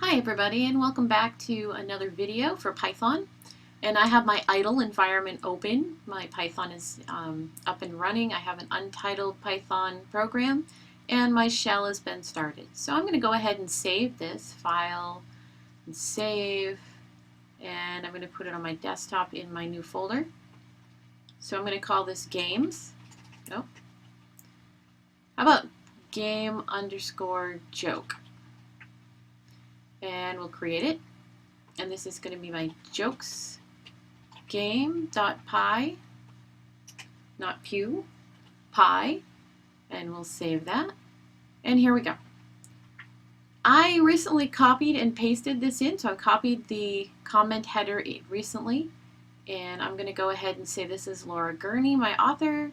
Hi everybody, and welcome back to another video for Python. And I have my idle environment open. My Python is up and running. I have an untitled Python program and my shell has been started. So I'm going to go ahead and save this file and save, and I'm going to put it on my desktop in my new folder. So I'm going to call this games. How about game_joke? And we'll create it, and this is going to be my jokes game.py, not pew, py, and we'll save that. And here we go. I recently copied and pasted this in, so I copied the comment header recently, and I'm going to go ahead and say this is Laura Gurney, my author.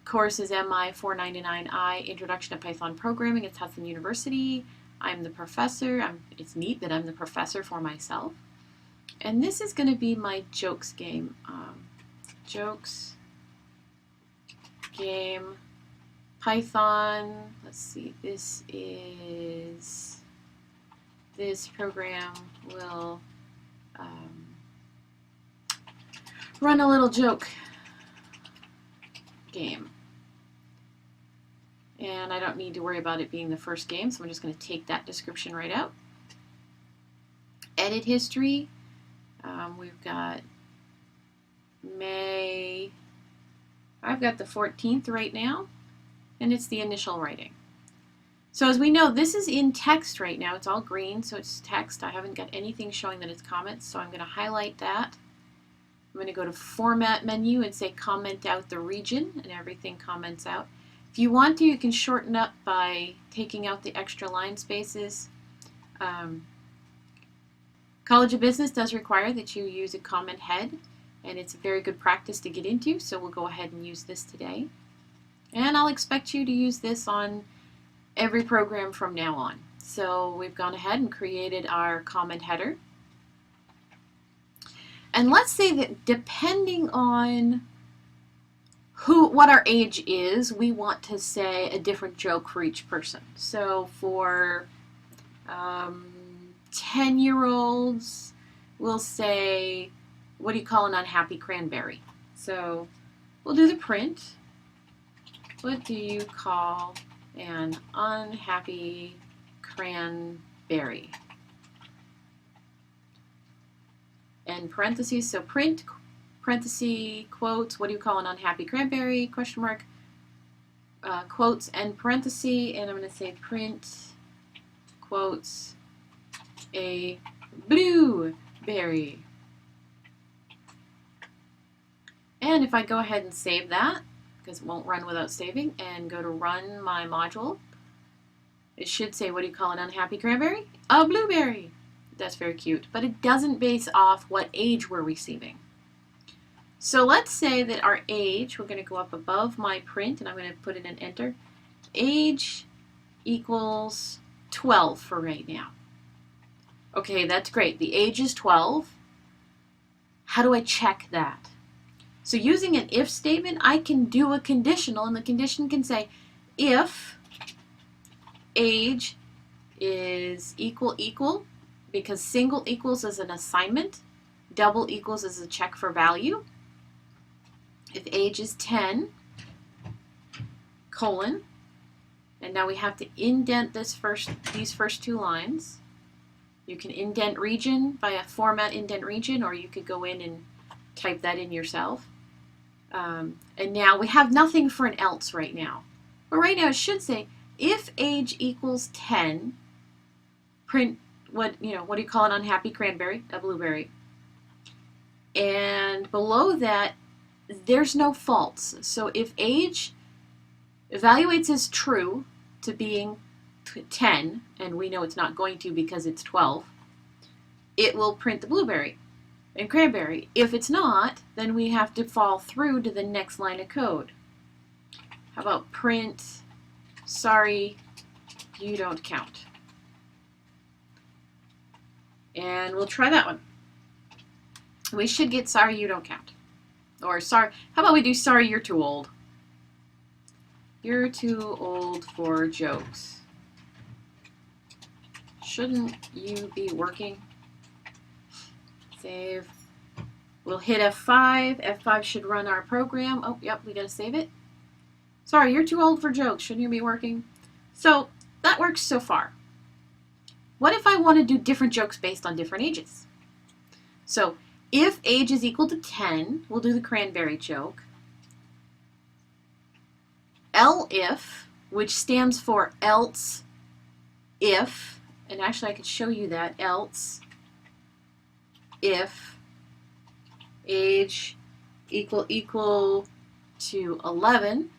Course is MI 499I, Introduction to Python Programming at Hudson University. I'm the professor. It's neat that I'm the professor for myself. And this is going to be my jokes game. Jokes game Python. Let's see. This program will run a little joke game. And I don't need to worry about it being the first game, so I'm just going to take that description right out. Edit history. We've got May. I've got the 14th right now, and it's the initial writing. So as we know, this is in text right now. It's all green, so it's text. I haven't got anything showing that it's comments, so I'm going to highlight that. I'm going to go to Format menu and say comment out the region, and everything comments out. If you want to, you can shorten up by taking out the extra line spaces. College of Business does require that you use a comment head, and it's a very good practice to get into, so we'll go ahead and use this today. And I'll expect you to use this on every program from now on. So we've gone ahead and created our comment header. And let's say that depending on what our age is, we want to say a different joke for each person. So for 10-year-olds, we'll say, what do you call an unhappy cranberry? So we'll do the print. What do you call an unhappy cranberry? And parentheses, so print, parenthesis, quotes, what do you call an unhappy cranberry, question mark, quotes, and parenthesis, and I'm going to say print, quotes, a blueberry. And if I go ahead and save that, because it won't run without saving, and go to run my module, it should say, what do you call an unhappy cranberry? A blueberry. That's very cute, but it doesn't base off what age we're receiving. So let's say that our age, we're going to go up above my print, and I'm going to put in an enter. Age equals 12 for right now. Okay, that's great. The age is 12. How do I check that? So using an if statement, I can do a conditional, and the condition can say if age is equal, because single equals is an assignment, double equals is a check for value. If age is 10, colon, and now we have to indent these first two lines. You can indent region by a format indent region, or you could go in and type that in yourself. And now we have nothing for an else right now. But right now it should say, if age equals 10, print what do you call an unhappy cranberry? A blueberry. And below that, there's no false. So if age evaluates as true to being 10, and we know it's not going to because it's 12, it will print the blueberry and cranberry. If it's not, then we have to fall through to the next line of code. How about print, sorry, you don't count. And we'll try that one. We should get sorry you don't count. Or sorry, how about we do sorry you're too old? You're too old for jokes. Shouldn't you be working? Save. We'll hit F5. F5 should run our program. Oh, yep, we gotta save it. Sorry, you're too old for jokes. Shouldn't you be working? So that works so far. What if I want to do different jokes based on different ages? So if age is equal to 10, we'll do the cranberry joke. Elif, which stands for else if, and actually I could show you that, else if age equal to 11,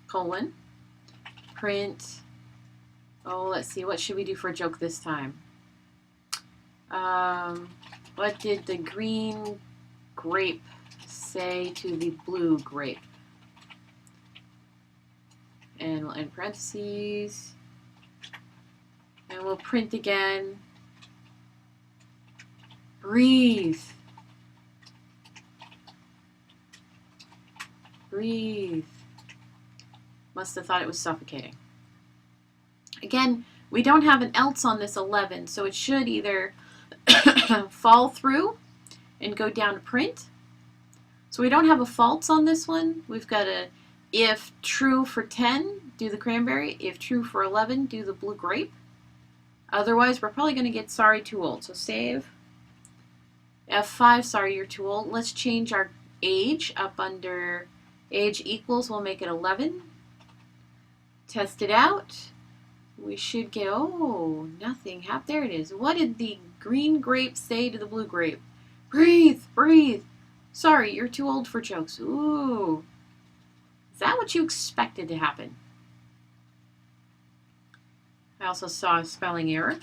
colon, print, oh, let's see, what should we do for a joke this time? What did the green grape say to the blue grape? And we'll end parentheses. And we'll print again. Breathe. Breathe. Must have thought it was suffocating. Again, we don't have an else on this 11, so it should either fall through and go down to print. So we don't have a false on this one. We've got a if true for 10, do the cranberry. If true for 11, do the blue grape. Otherwise, we're probably going to get sorry, too old. So save. F5, sorry, you're too old. Let's change our age up under age equals. We'll make it 11. Test it out. We should get, oh, nothing. There it is. What did the green grape say to the blue grape? Breathe, breathe. Sorry, you're too old for jokes. Ooh. Is that what you expected to happen? I also saw a spelling error.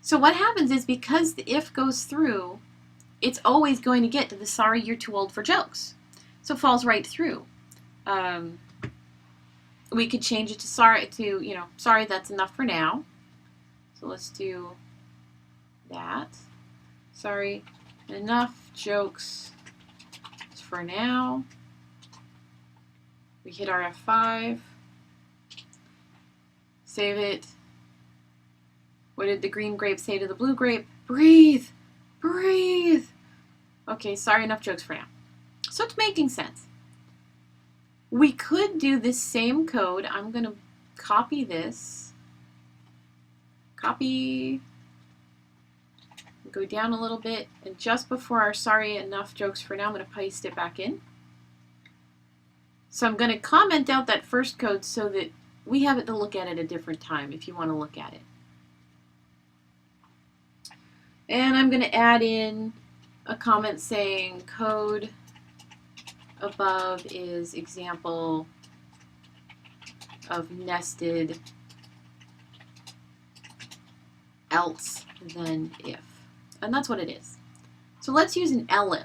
So what happens is because the if goes through, it's always going to get to the sorry, you're too old for jokes. So it falls right through. We could change it to sorry, sorry, that's enough for now. So let's do that. Sorry, enough jokes for now. We hit our F5. Save it. What did the green grape say to the blue grape? Breathe! Breathe! Okay, sorry, enough jokes for now. So it's making sense. We could do this same code. I'm going to copy this. Copy. Go down a little bit. And just before our sorry, enough jokes for now, I'm going to paste it back in. So I'm going to comment out that first code so that we have it to look at a different time if you want to look at it. And I'm going to add in a comment saying code above is example of nested else then if. And that's what it is. So let's use an elif.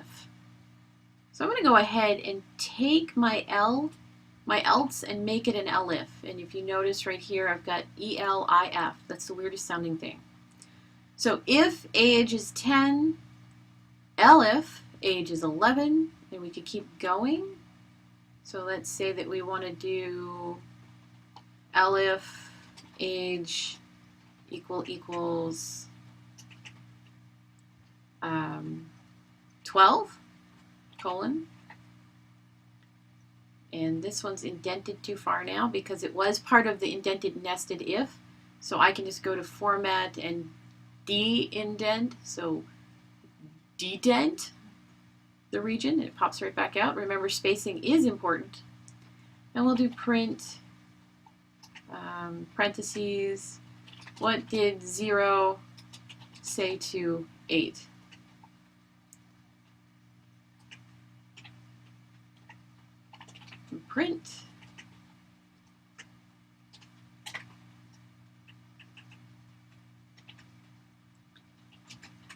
So I'm going to go ahead and take my else and make it an elif. And if you notice right here, I've got ELIF. That's the weirdest sounding thing. So if age is 10, elif age is 11, and we could keep going. So let's say that we want to do elif age equals 12, colon. And this one's indented too far now because it was part of the indented nested if. So I can just go to format and de-indent. So dedent the region. It pops right back out. Remember, spacing is important. And we'll do print parentheses. What did 0 say to 8? Print.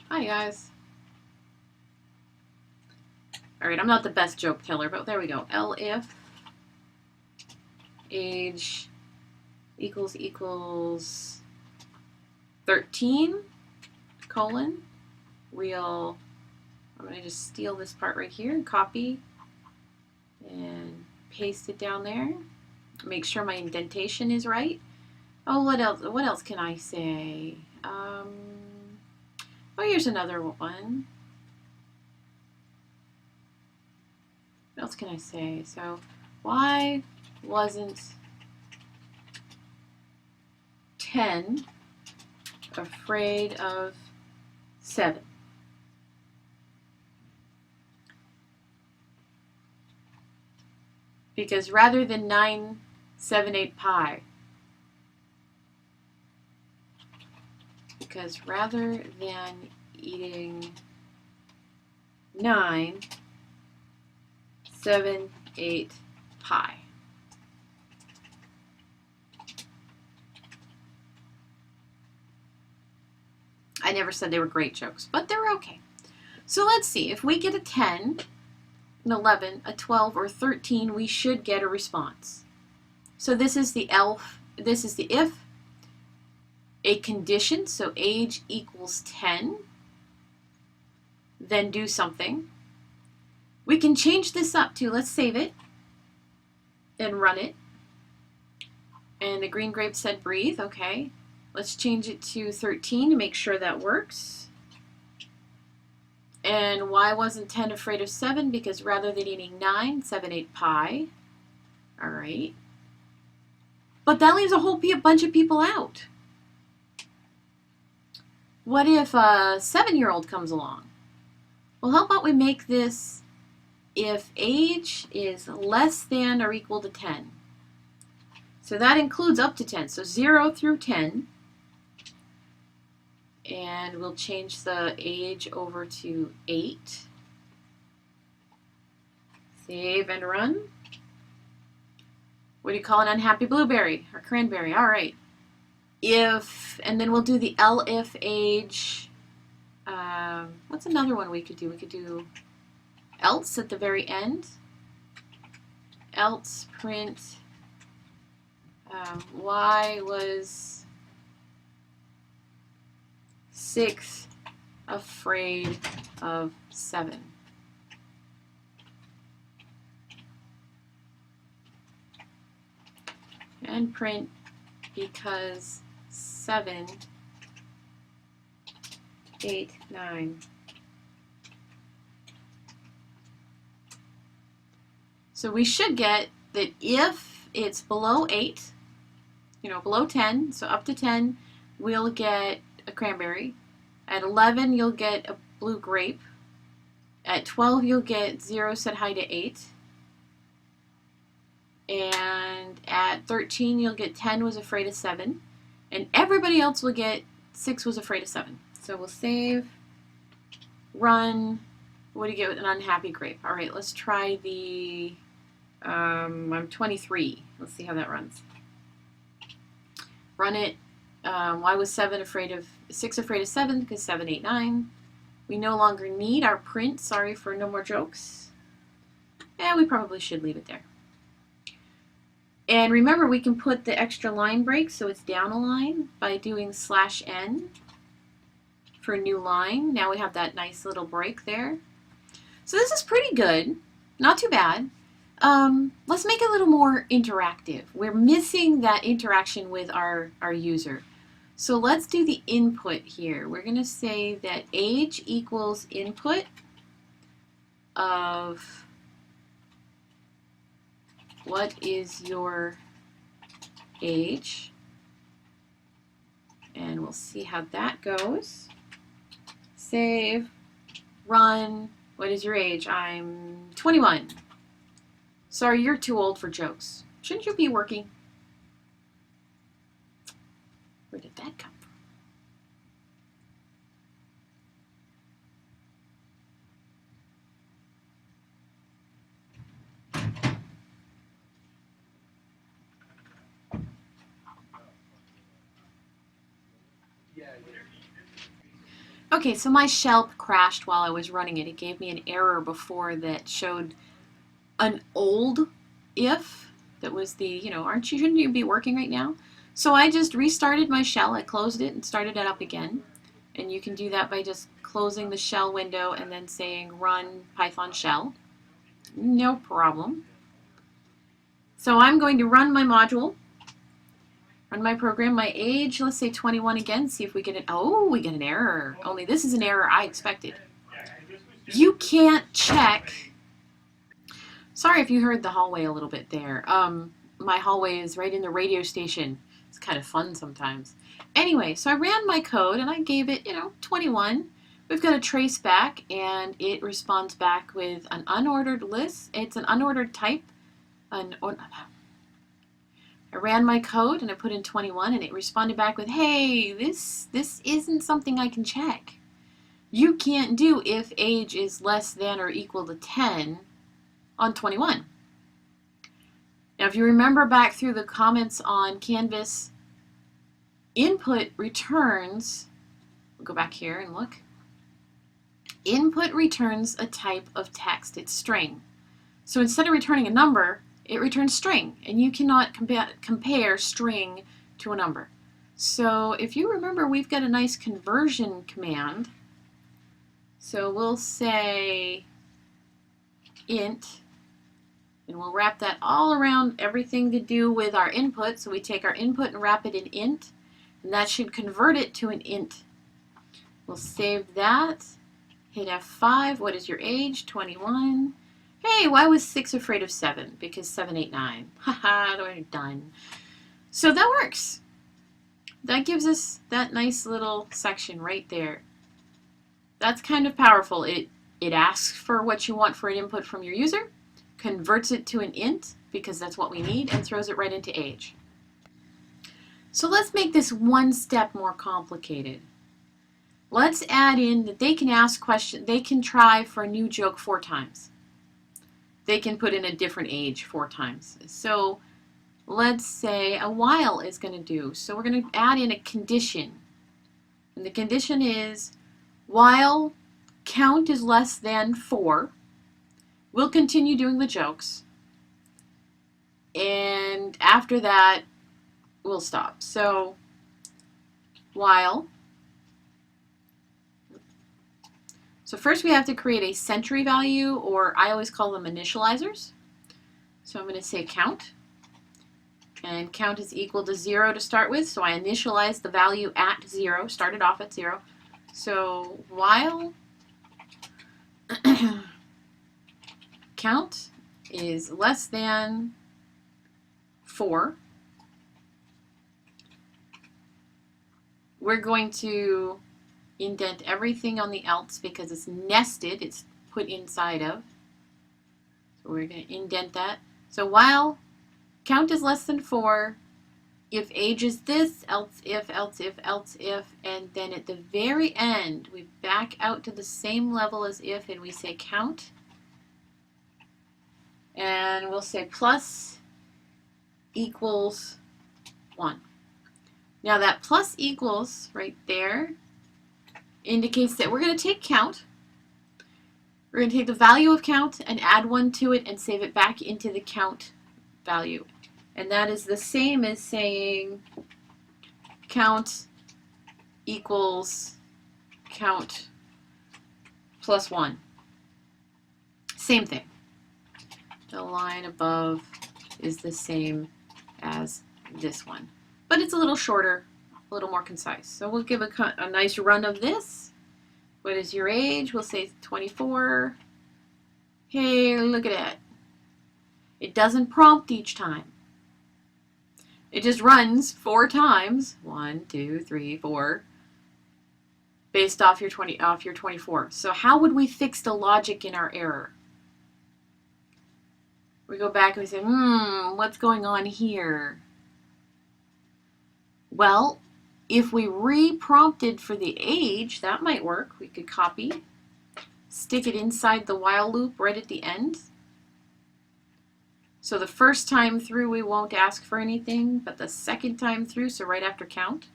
Hi guys. Alright, I'm not the best joke teller, but there we go. elif age equals 13, colon. I'm going to just steal this part right here and copy and paste it down there. Make sure my indentation is right. Oh, what else can I say? Oh, here's another one. What else can I say? So, why wasn't 10 afraid of 7? Because rather than 9, 7, 8 pi, because rather than eating 9, 7, 8 pi. I never said they were great jokes, but they were okay. So let's see. If we get a 10, an 11, a 12, or 13, we should get a response. So this is the this is the if, a condition, so age equals 10, then do something. We can change this up to, let's save it and run it. And the green grape said breathe, okay. Let's change it to 13 to make sure that works. And why wasn't 10 afraid of 7? Because rather than eating 9, 7, 8 pi. All right. But that leaves a whole bunch of people out. What if a 7-year-old comes along? Well, how about we make this if age is less than or equal to 10? So that includes up to 10. So 0 through 10. And we'll change the age over to 8. Save and run. What do you call an unhappy blueberry or cranberry? All right. If, and then we'll do the elif age. What's another one we could do? We could do else at the very end. Else print y was 6 afraid of 7. And print because 7, 8, 9. So we should get that if it's below 8, below 10, so up to 10, we'll get a cranberry. At 11, you'll get a blue grape. At 12, you'll get 0 said hi to 8. And at 13, you'll get 10 was afraid of 7. And everybody else will get 6 was afraid of 7. So we'll save, run. What do you get with an unhappy grape? All right, let's try the, I'm 23. Let's see how that runs. Run it. Why was 6 afraid of 7? Because 7, 8, 9. We no longer need our print. Sorry for no more jokes. Yeah, we probably should leave it there. And remember, we can put the extra line break so it's down a line by doing /n for new line. Now we have that nice little break there. So this is pretty good. Not too bad. Let's make it a little more interactive. We're missing that interaction with our user. So let's do the input here. We're going to say that age equals input of what is your age? And we'll see how that goes. Save, run. What is your age? I'm 21. Sorry, you're too old for jokes. Shouldn't you be working? Where did that come from? Okay, so my shell crashed while I was running it. It gave me an error before that showed an old if that was the, shouldn't you be working right now? So I just restarted my shell. I closed it and started it up again. And you can do that by just closing the shell window and then saying run Python shell. No problem. So I'm going to run my module. Run my program, my age, let's say 21 again, see if we get an, oh, we get an error. Only this is an error I expected. You can't check. Sorry if you heard the hallway a little bit there. My hallway is right in the radio station. It's kind of fun sometimes. Anyway, so I ran my code and I gave it, 21. We've got a trace back and it responds back with an unordered list. It's an unordered type. I ran my code and I put in 21 and it responded back with, hey, this isn't something I can check. You can't do if age is less than or equal to 10 on 21. Now, if you remember back through the comments on Canvas, input returns, we'll go back here and look. Input returns a type of text. It's string. So instead of returning a number, it returns string, and you cannot compare string to a number. So if you remember, we've got a nice conversion command. So we'll say int, and we'll wrap that all around everything to do with our input. So we take our input and wrap it in int, and that should convert it to an int. We'll save that, hit F5. What is your age? 21. Hey, why was 6 afraid of 7? Because 7, 8, 9. Haha, we're done. So that works. That gives us that nice little section right there. That's kind of powerful. It asks for what you want for an input from your user, converts it to an int, because that's what we need, and throws it right into age. So let's make this one step more complicated. Let's add in that they can ask questions, they can try for a new joke 4 times. They can put in a different age 4 times. So let's say a while is going to do. So we're going to add in a condition. And the condition is while count is less than 4, we'll continue doing the jokes. And after that, we'll stop. So while. So first we have to create a century value, or I always call them initializers. So I'm going to say count. And count is equal to 0 to start with. So I initialize the value at 0, started off at 0. So while count is less than 4, we're going to indent everything on the else because it's nested, it's put inside of. So we're going to indent that. So while count is less than 4, if age is this, else if, else if, else if, and then at the very end, we back out to the same level as if, and we say count. And we'll say plus equals 1. Now that plus equals right there indicates that we're going to take count. We're going to take the value of count and add 1 to it and save it back into the count value. And that is the same as saying count equals count plus 1. Same thing. The line above is the same as this one. But it's a little shorter, a little more concise. So we'll give a nice run of this. What is your age? We'll say 24. Hey, look at that. It doesn't prompt each time. It just runs 4 times. 1, 2, 3, 4. Based off your 24. So how would we fix the logic in our error? We go back and we say, what's going on here? Well, if we re-prompted for the age, that might work. We could copy, stick it inside the while loop right at the end. So the first time through we won't ask for anything, but the second time through, so right after count,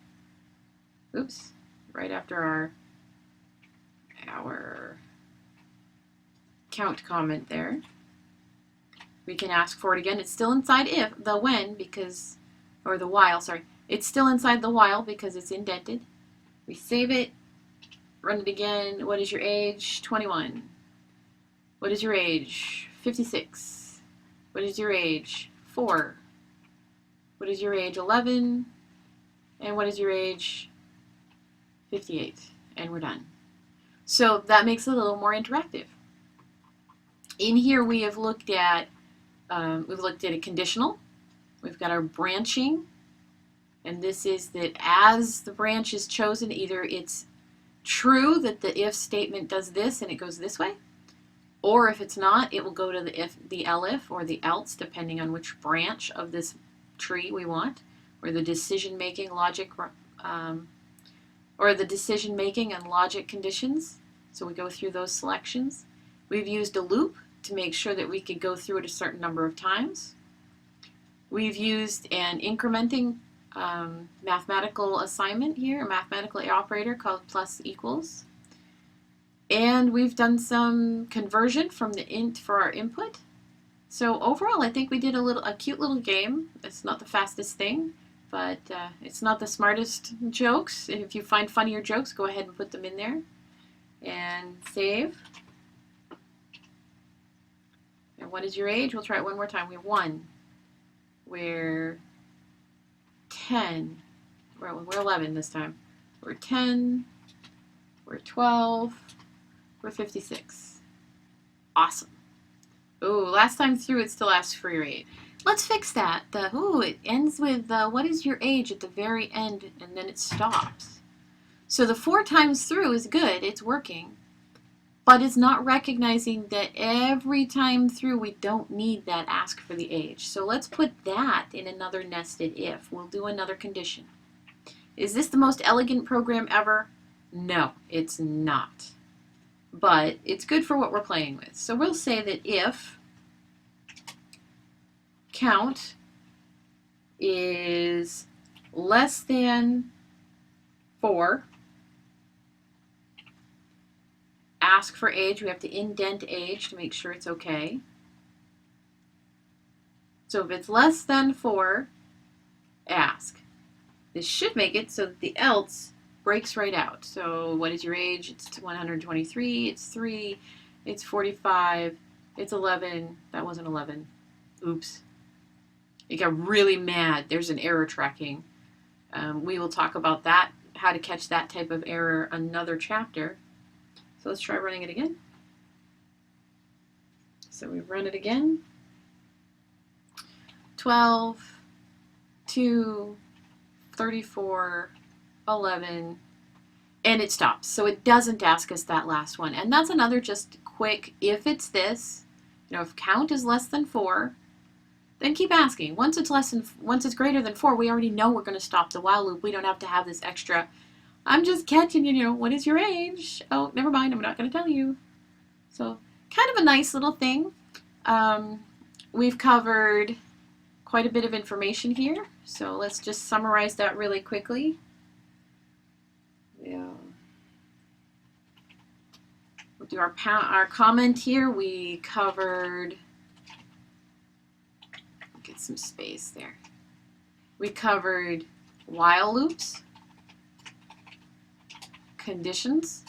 right after our count comment there, we can ask for it again. It's still inside the while, sorry. It's still inside the while because it's indented. We save it, run it again. What is your age? 21. What is your age? 56. What is your age? 4. What is your age? 11. And what is your age? 58. And we're done. So that makes it a little more interactive. In here we have looked at a conditional. We've got our branching, and this is that as the branch is chosen, either it's true that the if statement does this and it goes this way, or if it's not, it will go to the elif or the else, depending on which branch of this tree we want, or the decision-making logic, or the decision-making and logic conditions. So we go through those selections. We've used a loop to make sure that we could go through it a certain number of times. We've used an incrementing mathematical assignment here, a mathematical operator called plus equals. And we've done some conversion from the int for our input. So overall, I think we did a cute little game. It's not the fastest thing, but it's not the smartest jokes. If you find funnier jokes, go ahead and put them in there. And save. And what is your age? We'll try it one more time. We're 1. We're 10. We're 11 this time. We're 10. We're 12. We're 56. Awesome. Oh, last time through it still asks for your age. Let's fix that. It ends with what is your age at the very end, and then it stops. So the 4 times through is good. It's working. But it's not recognizing that every time through we don't need that ask for the age. So let's put that in another nested if. We'll do another condition. Is this the most elegant program ever? No, it's not. But it's good for what we're playing with. So we'll say that if count is less than 4, ask for age. We have to indent age to make sure it's okay. So if it's less than 4, ask. This should make it so that the else breaks right out. So what is your age? It's 123, it's 3, it's 45, it's 11. That wasn't 11. Oops. It got really mad. There's an error tracking. We will talk about that, how to catch that type of error, another chapter. So let's try running it again. So we run it again. 12, 2, 34, 11, and it stops. So it doesn't ask us that last one. And that's another just quick, if it's this, if count is less than 4, then keep asking. Once it's greater than 4, we already know we're going to stop the while loop. We don't have to have this extra, I'm just catching you, what is your age? Oh, never mind, I'm not going to tell you. So kind of a nice little thing. We've covered quite a bit of information here. So let's just summarize that really quickly. Yeah. We'll do our comment here. We covered, get some space there. We covered while loops, conditions,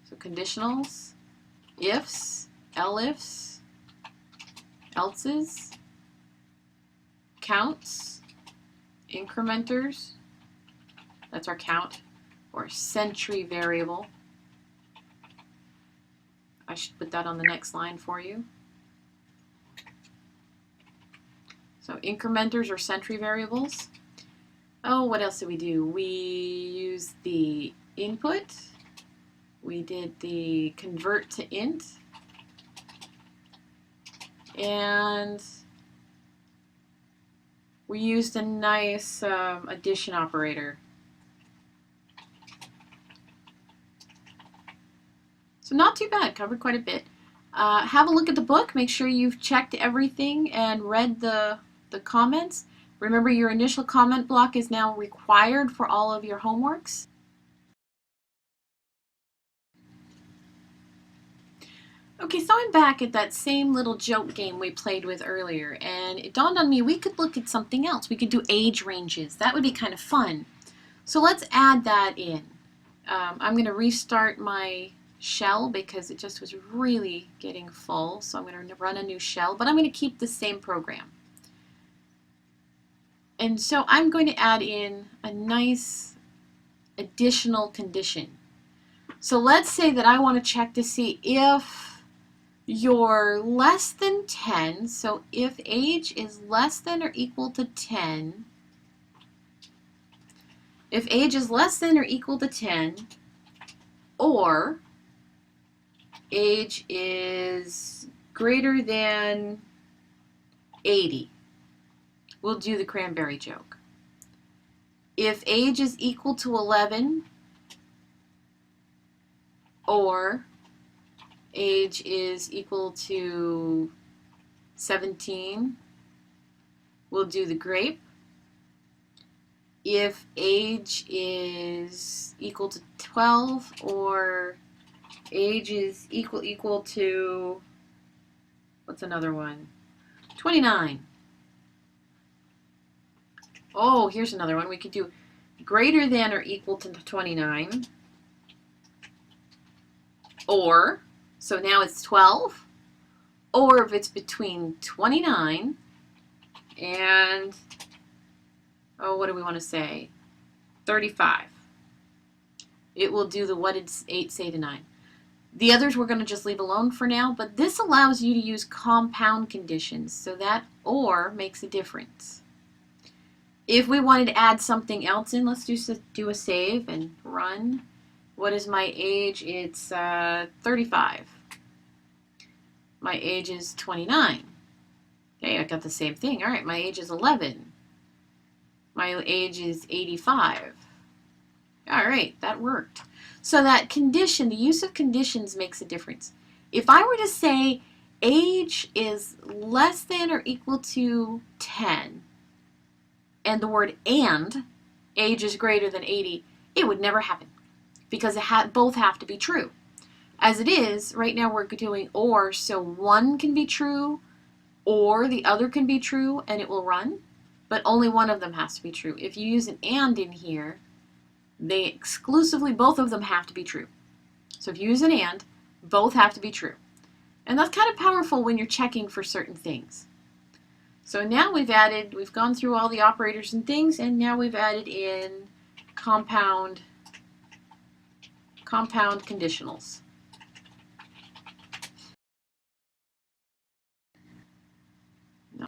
so conditionals, ifs, elifs, elses, counts, incrementers, that's our count, or century variable. I should put that on the next line for you. So incrementers or century variables. Oh, what else did we do? We used the input. We did the convert to int. And we used a nice addition operator. So not too bad, covered quite a bit. Have a look at the book, make sure you've checked everything and read the comments. Remember, your initial comment block is now required for all of your homeworks. Okay, so I'm back at that same little joke game we played with earlier, and it dawned on me we could look at something else. We could do age ranges. That would be kind of fun. So let's add that in. I'm going to restart my shell because it just was really getting full. So I'm going to run a new shell, but I'm going to keep the same program. And so I'm going to add in a nice additional condition. So let's say that I want to check to see if you're less than 10, so if age is less than or equal to 10, if age is less than or equal to 10, or age is greater than 80, we'll do the cranberry joke. If age is equal to 11, or age is equal to 17, we'll do the grape. If age is equal to 12, or age is equal to, what's another one? 29. Oh, here's another one. We could do greater than or equal to 29, or, so now it's 12, or if it's between 29 and, oh, what do we want to say? 35. It will do the what did 8 say to 9. The others we're going to just leave alone for now, but this allows you to use compound conditions, so that or makes a difference. If we wanted to add something else in, let's do a save and run. What is my age? It's 35. My age is 29. Okay, I got the same thing. All right, my age is 11. My age is 85. All right, that worked. So that condition, the use of conditions makes a difference. If I were to say age is less than or equal to 10, and the word and, age is greater than 80, it would never happen because both have to be true. As it is, right now we're doing or, so one can be true or the other can be true and it will run, but only one of them has to be true. If you use an and in here, they exclusively, both of them have to be true. So if you use an and, both have to be true. And that's kind of powerful when you're checking for certain things. So now we've gone through all the operators and things, and now we've added in compound conditionals. No.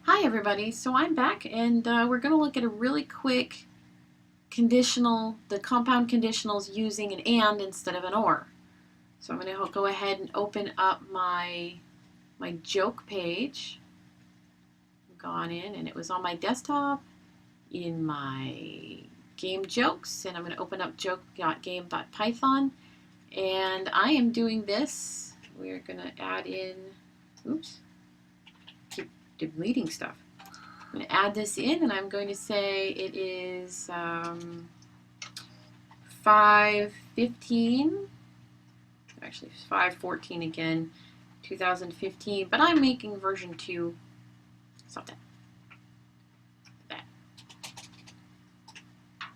Hi everybody, so I'm back, and we're going to look at a really quick conditional, the compound conditionals using an and instead of an or. So I'm going to go ahead and open up my joke page. I've gone in, and it was on my desktop in my game jokes, and I'm going to open up joke.game.python, and I am doing this. We're going to add in, oops, keep deleting stuff. I'm going to add this in, and I'm going to say it is 5/15, actually 5/14 again, 2015, but I'm making version 2. Stop that.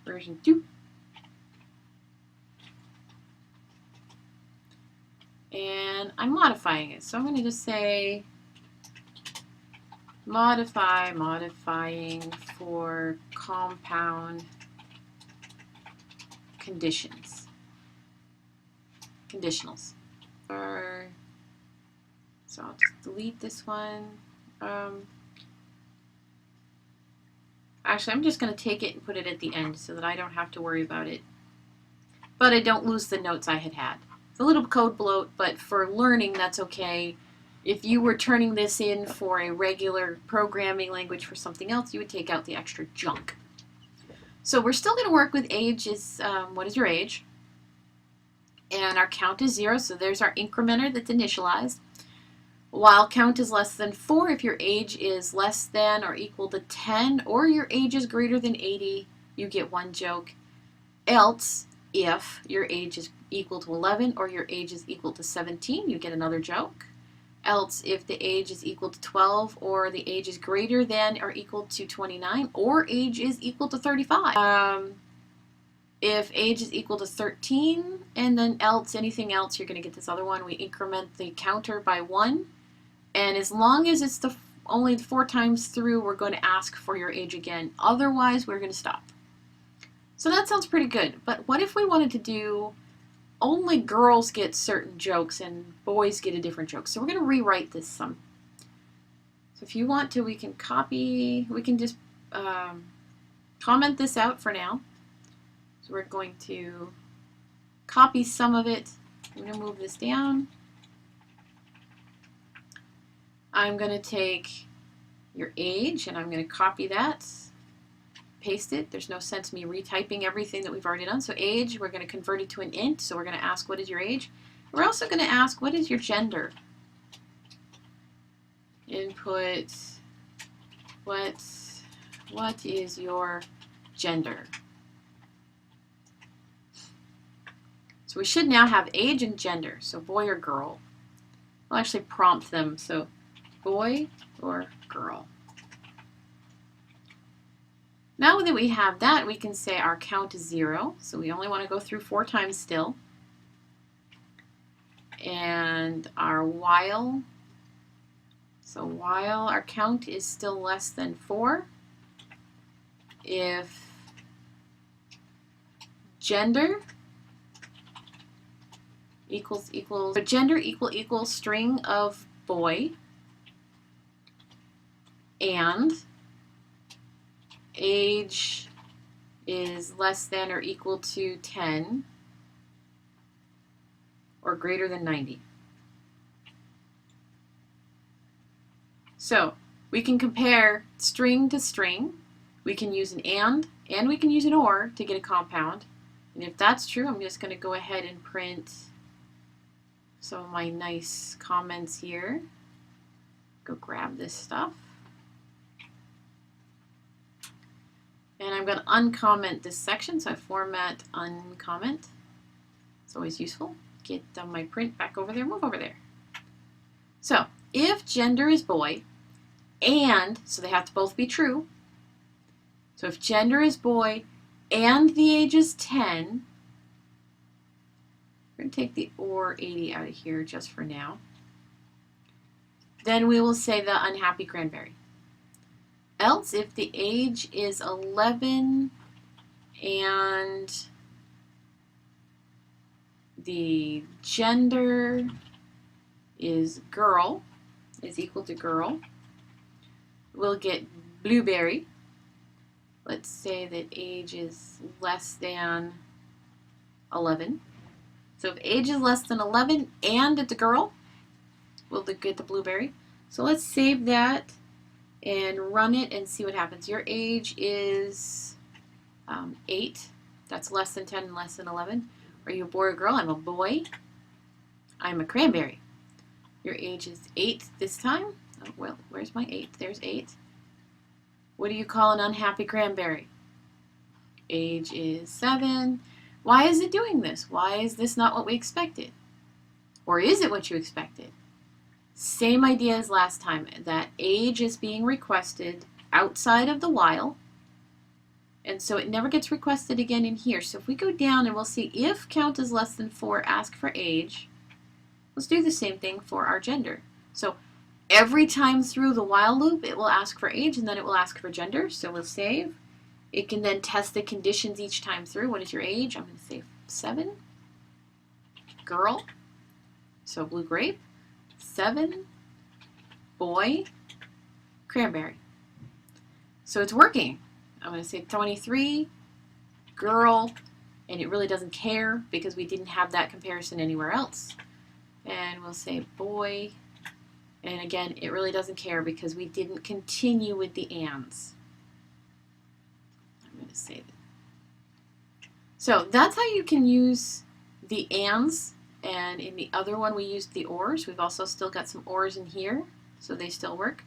Version 2. And I'm modifying it, so I'm going to just say modifying for compound conditionals. So I'll just delete this one. Actually, I'm just going to take it and put it at the end so that I don't have to worry about it. But I don't lose the notes I had. It's a little code bloat, but for learning, that's okay. If you were turning this in for a regular programming language for something else, you would take out the extra junk. So we're still going to work with age is, what is your age? And our count is 0, so there's our incrementer that's initialized. While count is less than 4, if your age is less than or equal to 10, or your age is greater than 80, you get one joke. Else, if your age is equal to 11 or your age is equal to 17, you get another joke. Else, if the age is equal to 12 or the age is greater than or equal to 29 or age is equal to 35. If age is equal to 13 and then else, anything else, you're going to get this other one. We increment the counter by 1. And as long as it's only 4 times through we're going to ask for your age again. Otherwise, we're going to stop. So that sounds pretty good. But what if we wanted to do only girls get certain jokes and boys get a different joke? So we're going to rewrite this some. So if you want to, we can just comment this out for now. So we're going to copy some of it. I'm going to move this down. I'm going to take your age and I'm going to copy that, paste it. There's no sense me retyping everything that we've already done. So age, we're going to convert it to an int. So we're going to ask, what is your age? We're also going to ask, what is your gender? Input, what is your gender? So we should now have age and gender. So boy or girl. We'll actually prompt them. So boy or girl. Now that we have that, we can say our count is 0. So we only want to go through 4 times still. And our while. So while our count is still less than 4, if gender equals string of boy and age is less than or equal to 10 or greater than 90. So we can compare string to string. We can use an and we can use an or to get a compound. And if that's true, I'm just going to go ahead and print some of my nice comments here. Go grab this stuff. And I'm going to uncomment this section, so I format uncomment. It's always useful. Get my print back over there, move over there. So if gender is boy, and, so they have to both be true. So if gender is boy and the age is 10, we're going to take the or 80 out of here just for now. Then we will say the unhappy cranberry. Else, if the age is 11 and the gender is girl, is equal to girl, we'll get blueberry. Let's say that age is less than 11. So if age is less than 11 and it's a girl, we'll get the blueberry. So let's save that and run it and see what happens. Your age is 8. That's less than 10 and less than 11. Are you a boy or girl? I'm a boy. I'm a cranberry. Your age is 8 this time. Oh, well, where's my 8? There's 8. What do you call an unhappy cranberry? Age is 7. Why is it doing this? Why is this not what we expected? Or is it what you expected? Same idea as last time, that age is being requested outside of the while, and so it never gets requested again in here. So if we go down and we'll see if count is less than 4, ask for age. Let's do the same thing for our gender. So every time through the while loop, it will ask for age and then it will ask for gender. So we'll save. It can then test the conditions each time through. What is your age? I'm going to say 7. Girl. So blue grape. 7. Boy. Cranberry. So it's working. I'm going to say 23. Girl. And it really doesn't care because we didn't have that comparison anywhere else. And we'll say boy. And again, it really doesn't care because we didn't continue with the ands. I'm going to save it. So that's how you can use the ands. And in the other one, we used the ors. We've also still got some ors in here, so they still work.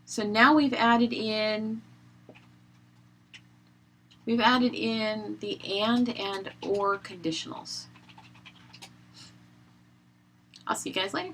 So now we've added in the and or conditionals. I'll see you guys later.